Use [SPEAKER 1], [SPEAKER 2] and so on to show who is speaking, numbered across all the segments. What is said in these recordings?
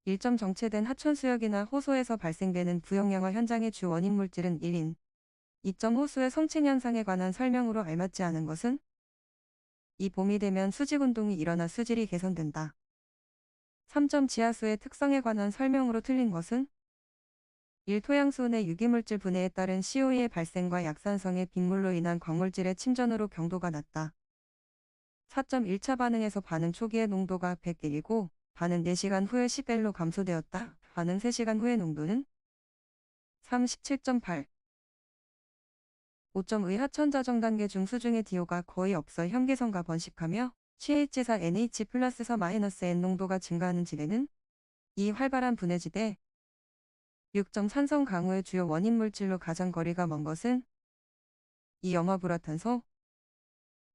[SPEAKER 1] 1점 정체된 하천수역이나 호수에서 발생되는 부용량화 현장의 주 원인 물질은 1인. 2점 호수의 성층 현상에 관한 설명으로 알맞지 않은 것은 이 봄이 되면 수직 운동이 일어나 수질이 개선된다. 3점 지하수의 특성에 관한 설명으로 틀린 것은 1. 토양수온의 유기물질 분해에 따른 COE의 발생과 약산성의 빗물로 인한 광물질의 침전으로 경도가 낮다. 4.1차 반응에서 반응 초기의 농도가 100일이고 반응 4시간 후에 10L로 감소되었다. 반응 3시간 후의 농도는 37.8. 5.의 하천자정 단계 중 수중의 DO가 거의 없어 현계성과 번식하며 CH4NH+4-N 농도가 증가하는 지대는 이 활발한 분해지대. 6점 산성 강우의 주요 원인 물질로 가장 거리가 먼 것은 이 염화불화탄소.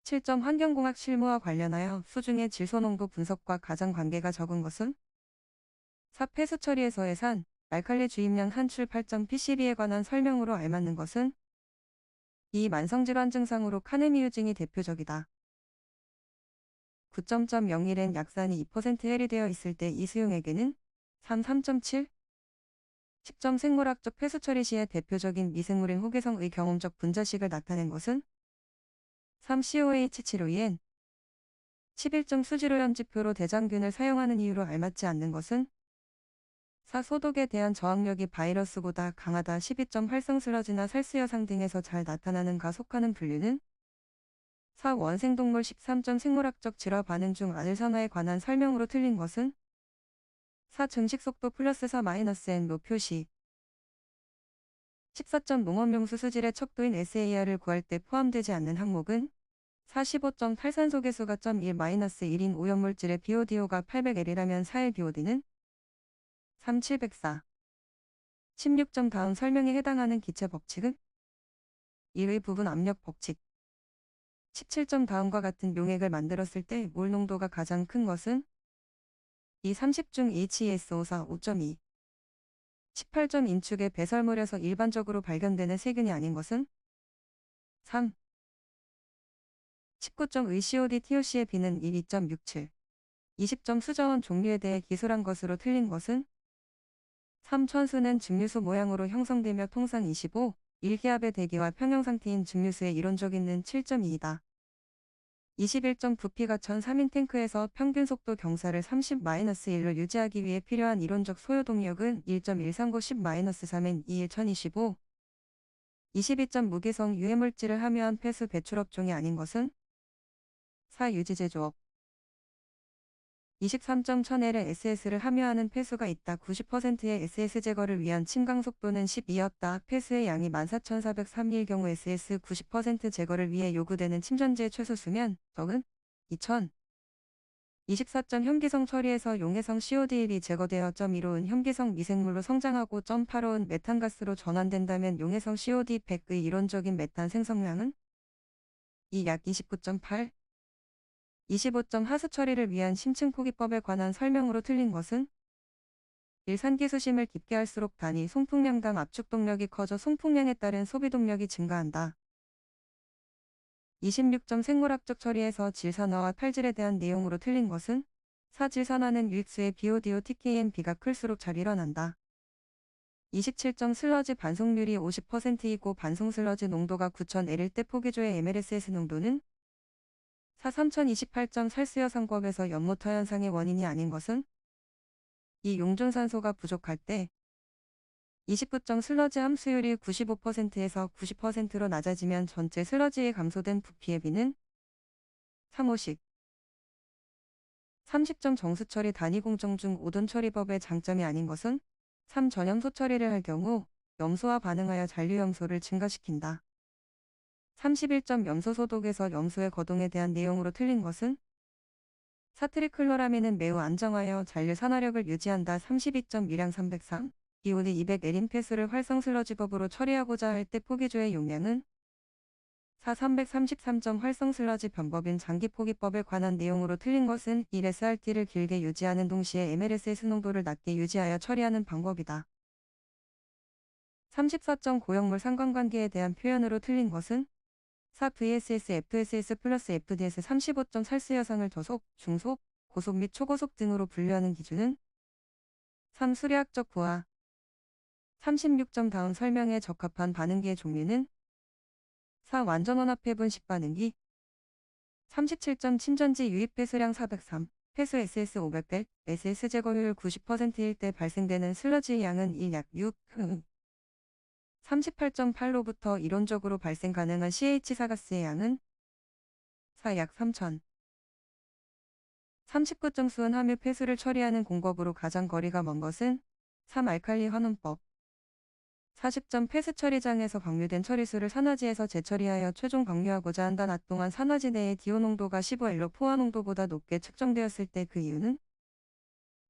[SPEAKER 1] 7점 환경공학 실무와 관련하여 수중의 질소농도 분석과 가장 관계가 적은 것은 4. 폐수 처리에서 해산, 알칼리 주입량 산출 8점 PCB에 관한 설명으로 알맞는 것은 이 만성질환 증상으로 카네미유증이 대표적이다. 9.01엔 약산이 2% 해리되어 있을 때 이 수용액에는 3.7. 10점 생물학적 폐수 처리 시의 대표적인 미생물인 호계성의 경험적 분자식을 나타낸 것은 3COH752N. 11점 수질오염 지표로 대장균을 사용하는 이유로 알맞지 않는 것은 4. 소독에 대한 저항력이 바이러스보다 강하다. 12점 활성 슬러지나 살수여상 등에서 잘 나타나는 가 속하는 분류는 4. 원생동물. 13점 생물학적 질화 반응 중 아들산화에 관한 설명으로 틀린 것은 4. 증식속도 플러스 4-N로 표시. 14점 농업용수 수질의 척도인 SAR을 구할 때 포함되지 않는 항목은 45점 탈산소 개수가 1-1인 오염물질의 BODO가 800L이라면 4의 BOD는 3704. 16점 다음 설명에 해당하는 기체 법칙은 1의 부분 압력 법칙. 17점 다음과 같은 용액을 만들었을 때 몰 농도가 가장 큰 것은 2. 30중 HESO4 5.2. 18점 인축의 배설물에서 일반적으로 발견되는 세균이 아닌 것은 3. 19점 의 COD TOC의 B는 1. 2.67. 20점 수자원 종류에 대해 기술한 것으로 틀린 것은 3. 천수는 증류수 모양으로 형성되며 통상 25. 1기압의 대기와 평형상태인 증류수의 이론적인은 7.2이다. 21점 부피가 1003인 탱크에서 평균 속도 경사를 30-1로 유지하기 위해 필요한 이론적 소요 동력은 1.139 10-3인 2일 1025. 22점 무기성 유해물질을 함유한 폐수 배출업종이 아닌 것은 4. 유지제조업. 23점 1000L의 SS를 함유하는 폐수가 있다. 90%의 SS 제거를 위한 침강 속도는 12였다. 폐수의 양이 14403일 경우 SS 90% 제거를 위해 요구되는 침전지의 최소 수면 적은 2000. 24점 혐기성 처리에서 용해성 COD1이 제거되어 1호은 혐기성 미생물로 성장하고 8호은 메탄가스로 전환된다면 용해성 COD 100의 이론적인 메탄 생성량은 이 약 29.8. 25점 하수 처리를 위한 심층 포기법에 관한 설명으로 틀린 것은 1. 산기수심을 깊게 할수록 단위 송풍량당 압축 동력이 커져 송풍량에 따른 소비 동력이 증가한다. 26점 생물학적 처리에서 질산화와 탈질에 대한 내용으로 틀린 것은 4. 질산화는 유익수의 BODO TKNB가 클수록 잘 일어난다. 27점 슬러지 반송률이 50%이고 반송 슬러지 농도가 9000L일 때 포기조의 MLSS 농도는 4. 3028점 살수여상법에서 연모터 현상의 원인이 아닌 것은 이 용존산소가 부족할 때 29점 슬러지 함수율이 95%에서 90%로 낮아지면 전체 슬러지에 감소된 부피의 비는 3호씩. 30점 정수 처리 단위 공정 중 5돈 처리법의 장점이 아닌 것은 3. 전염소 처리를 할 경우 염소와 반응하여 잔류염소를 증가시킨다. 31점 염소 소독에서 염소의 거동에 대한 내용으로 틀린 것은 4. 트리클로라민은 매우 안정하여 잔류 산화력을 유지한다. 32점 유량 303. BOD 200L인 폐수를 활성 슬러지법으로 처리하고자 할 때 포기조의 용량은 4. 333점 활성 슬러지 변법인 장기 포기법에 관한 내용으로 틀린 것은 1. SRT를 길게 유지하는 동시에 MLSS 농도를 낮게 유지하여 처리하는 방법이다. 34점 고형물 상관관계에 대한 표현으로 틀린 것은 4. VSS, FSS 플러스 FDS 35점 살수여상을 저속, 중속, 고속 및 초고속 등으로 분류하는 기준은 3. 수리학적 부하. 36점 다음 설명에 적합한 반응기의 종류는 4. 완전원합 분식 반응기. 37점 침전지 유입 폐수량 403. 폐수 SS 500배, SS 제거율 90%일 때 발생되는 슬러지의 양은 1 약 6. 38.8로부터 이론적으로 발생 가능한 CH4가스의 양은 4 약 3000. 39점 수은 함유 폐수를 처리하는 공법으로 가장 거리가 먼 것은 3. 알칼리 환원법. 40점 폐수 처리장에서 방류된 처리수를 산화지에서 재처리하여 최종 방류하고자 한다. 낮 동안 산화지 내의 디오 농도가 15L로 포화 농도보다 높게 측정되었을 때 그 이유는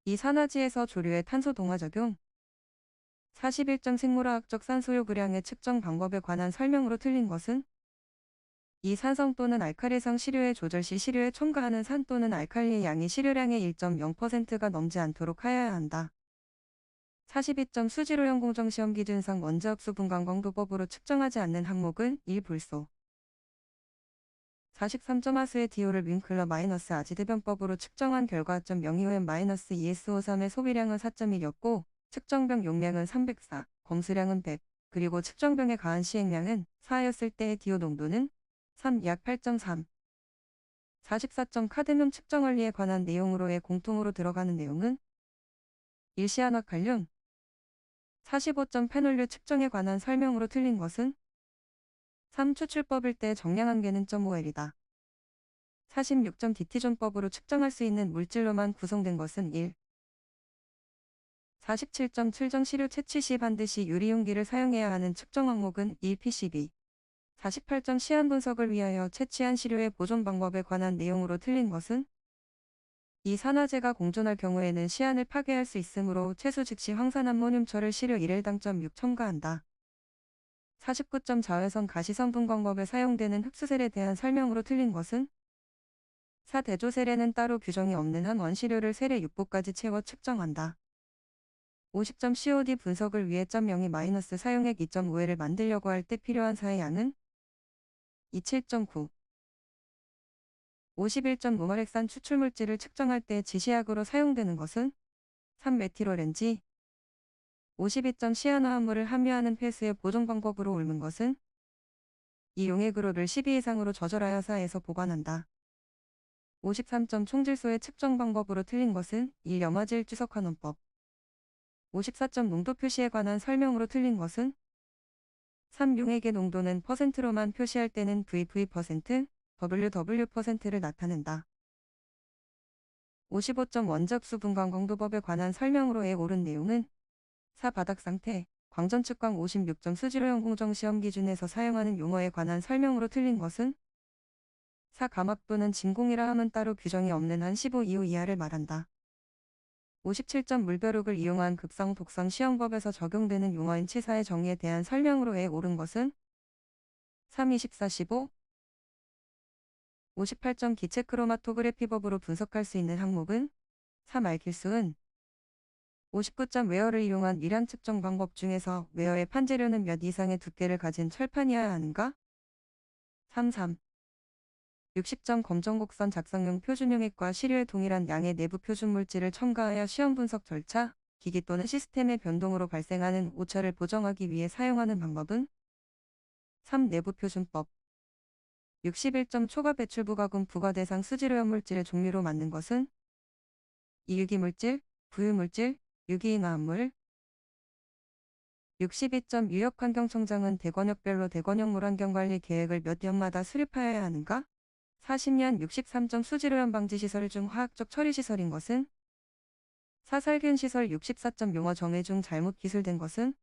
[SPEAKER 1] 이 산화지에서 조류의 탄소 동화 적용. 41점 생물화학적 산소 요구량의 측정 방법에 관한 설명으로 틀린 것은 이 산성 또는 알칼리성 시료의 조절 시 시료에 첨가하는 산 또는 알칼리의 양이 시료량의 1.0%가 넘지 않도록 하여야 한다. 42점 수질오염 공정 시험 기준상 원자 흡수 분광 강도법으로 측정하지 않는 항목은 1. 불소. 43점 하수의 디오를 윙클러 마이너스 아지드 변법으로 측정한 결과 0.02OM 마이너스 ESO3의 소비량은 4.1이었고 측정병 용량은 304, 검수량은 100, 그리고 측정병의 가한 시행량은 4였을 때의 디오 농도는 3 약 8.3. 44점 카드뮴 측정 원리에 관한 내용으로의 공통으로 들어가는 내용은 일시안화 칼륨. 45점 페놀류 측정에 관한 설명으로 틀린 것은 3. 추출법일 때 정량 한계는 0.5L이다. 46점 디티존법으로 측정할 수 있는 물질로만 구성된 것은 1. 47점 출정 시료 채취 시 반드시 유리용기를 사용해야 하는 측정 항목은 1. PCB. 48점 시안 분석을 위하여 채취한 시료의 보존 방법에 관한 내용으로 틀린 것은 이 산화제가 공존할 경우에는 시안을 파괴할 수 있으므로 채수 즉시 황산암모늄철을 시료 1L당 0.6 첨가한다. 49점 자외선 가시성분 광법에 사용되는 흡수셀에 대한 설명으로 틀린 것은 4. 대조셀에는 따로 규정이 없는 한 원시료를 셀에 6보까지 채워 측정한다. 50점 COD 분석을 위해 0.02- 사용액 2.5L을 만들려고 할 때 필요한 사의 양은 27.9. 51점 무말핵산 추출물질을 측정할 때 지시약으로 사용되는 것은 3. 메틸오렌지. 52점 시아노화합물을 함유하는 폐수의 보존 방법으로 옳은 것은 이 용액으로를 12 이상으로 조절하여 사에서 보관한다. 53점 총질소의 측정 방법으로 틀린 것은 1. 염화질 주석환원법. 54점 농도 표시에 관한 설명으로 틀린 것은 3. 용액의 농도는 퍼센트로만 표시할 때는 VV%, WW%를 나타낸다. 55점 원적수 분광 강도법에 관한 설명으로의 옳은 내용은 4. 바닥상태, 광전 측광. 56점 수질오염 공정 시험 기준에서 사용하는 용어에 관한 설명으로 틀린 것은 4. 가막 또는 진공이라 함은 따로 규정이 없는 한 15 이하를 말한다. 57점 물벼룩을 이용한 극성 독성 시험법에서 적용되는 용어인 치사의 정의에 대한 설명으로의 옳은 것은 3. 24 15. 58점 기체 크로마토그래피법으로 분석할 수 있는 항목은 3. 알킬수은. 59점 웨어를 이용한 위량 측정 방법 중에서 웨어의 판재료는 몇 이상의 두께를 가진 철판이어야 하는가? 3. 60점 검정곡선 작성용 표준용액과 시료의 동일한 양의 내부 표준물질을 첨가하여 시험 분석 절차, 기기 또는 시스템의 변동으로 발생하는 오차를 보정하기 위해 사용하는 방법은 3. 내부 표준법. 61점 초과 배출 부가금 부과 대상 수질오염 물질의 종류로 맞는 것은 2. 유기물질, 부유물질, 유기인화합물. 62점 유역환경청장은 대권역별로 대권역 물환경관리 계획을 몇 년마다 수립하여야 하는가? 40년. 63점 수질오염 방지시설 중 화학적 처리시설인 것은 4. 살균시설. 64점 용어 정의 중 잘못 기술된 것은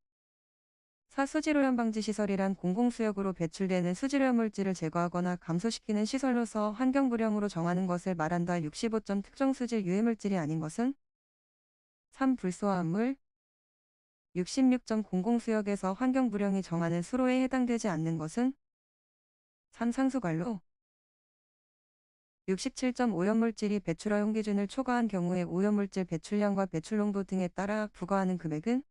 [SPEAKER 1] 4. 수질오염 방지시설이란 공공수역으로 배출되는 수질오염 물질을 제거하거나 감소시키는 시설로서 환경불량으로 정하는 것을 말한다. 65점 특정 수질 유해물질이 아닌 것은 3. 불소화합물. 66점 공공수역에서 환경불량이 정하는 수로에 해당되지 않는 것은 3. 상수관로. 67점 오염물질이 배출허용 기준을 초과한 경우에 오염물질 배출량과 배출농도 등에 따라 부과하는 금액은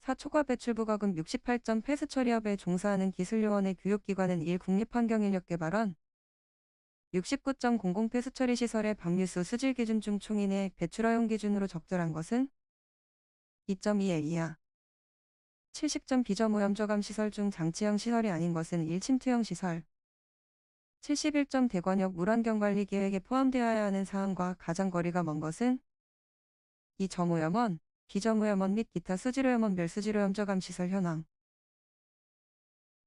[SPEAKER 1] 4. 초과 배출 부과금. 68점 폐수처리업에 종사하는 기술요원의 교육기관은 1. 국립환경인력개발원. 69점 공공폐수처리시설의 방류수 수질기준 중 총인의 배출허용 기준으로 적절한 것은 2.2의 이하. 70점 비점오염 저감 시설 중 장치형 시설이 아닌 것은 1침투형 시설. 71점 대관역 물환경관리 계획에 포함되어야 하는 사항과 가장 거리가 먼 것은 2.5염원, 비점오염원 및 기타 수질오염원 멸수질오염 저감 시설 현황.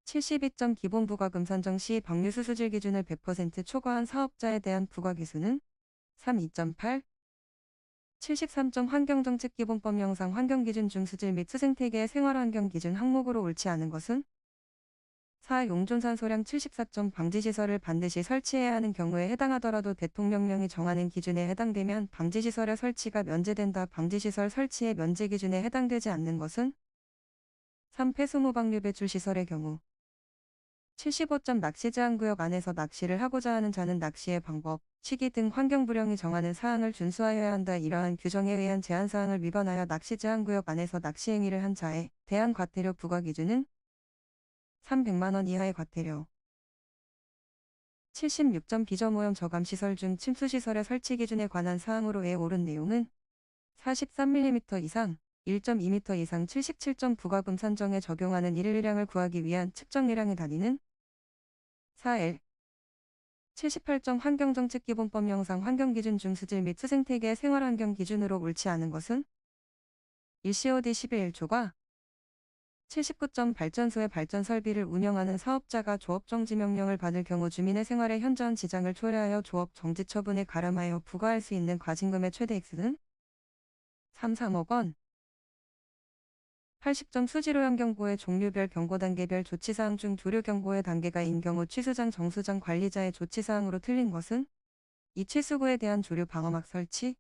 [SPEAKER 1] 72점 기본 부과금 산정 시 방류수 수질 기준을 100% 초과한 사업자에 대한 부과 기수는 3 2.8. 73점 환경정책기본법 영상 환경기준 중 수질 및 수생태계의 생활환경기준 항목으로 옳지 않은 것은 4. 용존산소량 74점 방지시설을 반드시 설치해야 하는 경우에 해당하더라도 대통령령이 정하는 기준에 해당되면 방지시설의 설치가 면제된다. 방지시설 설치의 면제 기준에 해당되지 않는 것은 3. 폐수무 방류 배출 시설의 경우. 75점 낚시 제한구역 안에서 낚시를 하고자 하는 자는 낚시의 방법, 시기 등 환경부령이 정하는 사항을 준수하여야 한다. 이러한 규정에 의한 제한사항을 위반하여 낚시 제한구역 안에서 낚시 행위를 한 자에 대한 과태료 부과 기준은 300만원 이하의 과태료. 76점 비점오염 저감시설 중 침수시설의 설치 기준에 관한 사항으로의 옳은 내용은 43mm 이상, 1.2m 이상 77점 부과금 산정에 적용하는 일일량을 구하기 위한 측정예량의 단위는 4L. 78점 환경정책기본법 영상 환경기준 중 수질 및 수생태계의 생활환경 기준으로 옳지 않은 것은 1COD 11초과 79점 발전소의 발전 설비를 운영하는 사업자가 조업 정지 명령을 받을 경우 주민의 생활에 현저한 지장을 초래하여 조업 정지 처분에 가름하여 부과할 수 있는 과징금의 최대 액수는 3-3억 원. 80점 수질오염 경보의 종류별 경고 단계별 조치사항 중 조류 경보의 단계가 인 경우 취수장 정수장 관리자의 조치사항으로 틀린 것은 이 취수구에 대한 조류 방어막 설치,